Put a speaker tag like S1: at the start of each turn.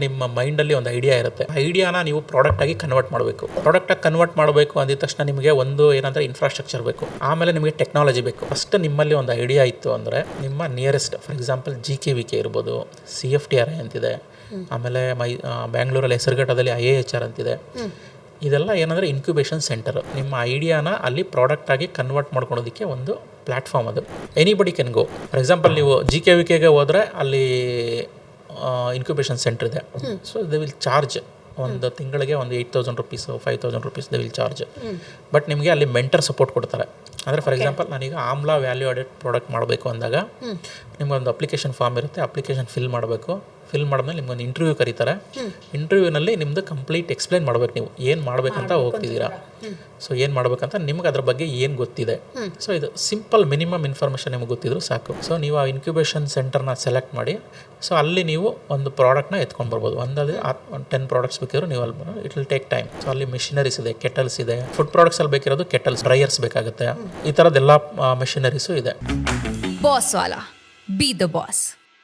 S1: ನಿಮ್ಮ ಮೈಂಡಲ್ಲಿ ಒಂದು ಐಡಿಯಾ ಇರುತ್ತೆ. ಐಡಿಯಾನ ನೀವು ಪ್ರಾಡಕ್ಟಾಗಿ ಕನ್ವರ್ಟ್ ಮಾಡಬೇಕು. ಪ್ರಾಡಕ್ಟಾಗಿ ಕನ್ವರ್ಟ್ ಮಾಡಬೇಕು ಅಂದಿದ ತಕ್ಷಣ ನಿಮಗೆ ಒಂದು ಏನಂದರೆ ಇನ್ಫ್ರಾಸ್ಟ್ರಕ್ಚರ್ ಬೇಕು, ಆಮೇಲೆ ನಿಮಗೆ ಟೆಕ್ನಾಲಜಿ ಬೇಕು. ಫಸ್ಟ್ ನಿಮ್ಮಲ್ಲಿ ಒಂದು ಐಡಿಯಾ ಇತ್ತು ಅಂದರೆ ನಿಮ್ಮ ನಿಯರೆಸ್ಟ್, ಫಾರ್ ಎಕ್ಸಾಂಪಲ್ GKVK ಇರ್ಬೋದು, CFTRI ಅಂತಿದೆ, ಆಮೇಲೆ ಬ್ಯಾಂಗ್ಳೂರಲ್ಲಿ ಹೆಸರುಘಟ್ಟದಲ್ಲಿ IIHR ಅಂತಿದೆ. ಇದೆಲ್ಲ ಏನಂದರೆ ಇನ್ಕ್ಯುಬೇಷನ್ ಸೆಂಟರ್. ನಿಮ್ಮ ಐಡಿಯಾನ ಅಲ್ಲಿ ಪ್ರಾಡಕ್ಟಾಗಿ ಕನ್ವರ್ಟ್ ಮಾಡ್ಕೊಳೋದಕ್ಕೆ ಒಂದು ಪ್ಲ್ಯಾಟ್ಫಾರ್ಮ್ ಅದು. Anybody can go. For example ನೀವು GKVKಗೆ ಹೋದರೆ ಅಲ್ಲಿ ಇನ್ಕ್ಯುಬೇಷನ್ ಸೆಂಟರ್ ಇದೆ. ಸೊ ದೇ ವಿಲ್ ಚಾರ್ಜ್ ಒಂದು ತಿಂಗಳಿಗೆ ಒಂದು 8,000 rupees 5,000 rupees they will charge. But ನಿಮಗೆ ಅಲ್ಲಿ ಮೆಂಟರ್ ಸಪೋರ್ಟ್ ಕೊಡ್ತಾರೆ. ಅಂದರೆ ಫಾರ್ ಎಕ್ಸಾಂಪಲ್ ನಾನೀಗ ಆಮ್ಲಾ ವ್ಯಾಲ್ಯೂ ಆಡೆಡ್ ಪ್ರಾಡಕ್ಟ್ ಮಾಡಬೇಕು ಅಂದಾಗ ನಿಮಗೊಂದು ಅಪ್ಲಿಕೇಶನ್ ಫಾರ್ಮ್ ಇರುತ್ತೆ. ಅಪ್ಲಿಕೇಶನ್ ಫಿಲ್ ಮಾಡಬೇಕು. ಫಿಲ್ ಮಾಡಿದ್ಮೇಲೆ ನಿಮ್ಗೊಂದು ಇಂಟರ್ವ್ಯೂ ಕರೀತಾರೆ. ಇಂಟರ್ವ್ಯೂನಲ್ಲಿ ನಿಮ್ಮದು ಕಂಪ್ಲೀಟ್ ಎಕ್ಸ್ಪ್ಲೈನ್ ಮಾಡ್ಬೇಕು, ನೀವು ಏನು ಮಾಡಬೇಕಂತ ಹೋಗ್ತಿದ್ದೀರಾ, ಸೊ ಏನು ಮಾಡಬೇಕಂತ ನಿಮ್ಗೆ ಅದ್ರ ಬಗ್ಗೆ ಏನು ಗೊತ್ತಿದೆ. ಸೊ ಇದು ಸಿಂಪಲ್ ಮಿನಿಮಮ್ ಇನ್ಫಾರ್ಮೇಷನ್ ನಿಮಗೆ ಗೊತ್ತಿದ್ರು ಸಾಕು. ಸೊ ನೀವು ಆ ಇನ್ಕ್ಯುಬೇಷನ್ ಸೆಂಟರ್ನ ಸೆಲೆಕ್ಟ್ ಮಾಡಿ, ಸೊ ಅಲ್ಲಿ ನೀವು ಒಂದು ಪ್ರಾಡಕ್ಟ್ನ ಎತ್ಕೊಂಡು ಬರ್ಬೋದು. ಒಂದು 10 ಪ್ರಾಡಕ್ಟ್ಸ್ ಬೇಕಿದ್ರು ನೀವು ಅಲ್ಲಿ it will take time. So ಅಲ್ಲಿ ಮೆಷಿನರೀಸ್ ಇದೆ, ಕೆಟಲ್ಸ್ ಇದೆ. ಫುಡ್ ಪ್ರಾಡಕ್ಟ್ಸಲ್ಲಿ ಬೇಕಿರೋದು ಕೆಟಲ್ಸ್, ಡ್ರೈಯರ್ಸ್ ಬೇಕಾಗುತ್ತೆ. ಈ ಥರದ್ದೆಲ್ಲ ಮೆಷಿನರೀಸು ಇದೆ.
S2: Boss Vala, B the boss.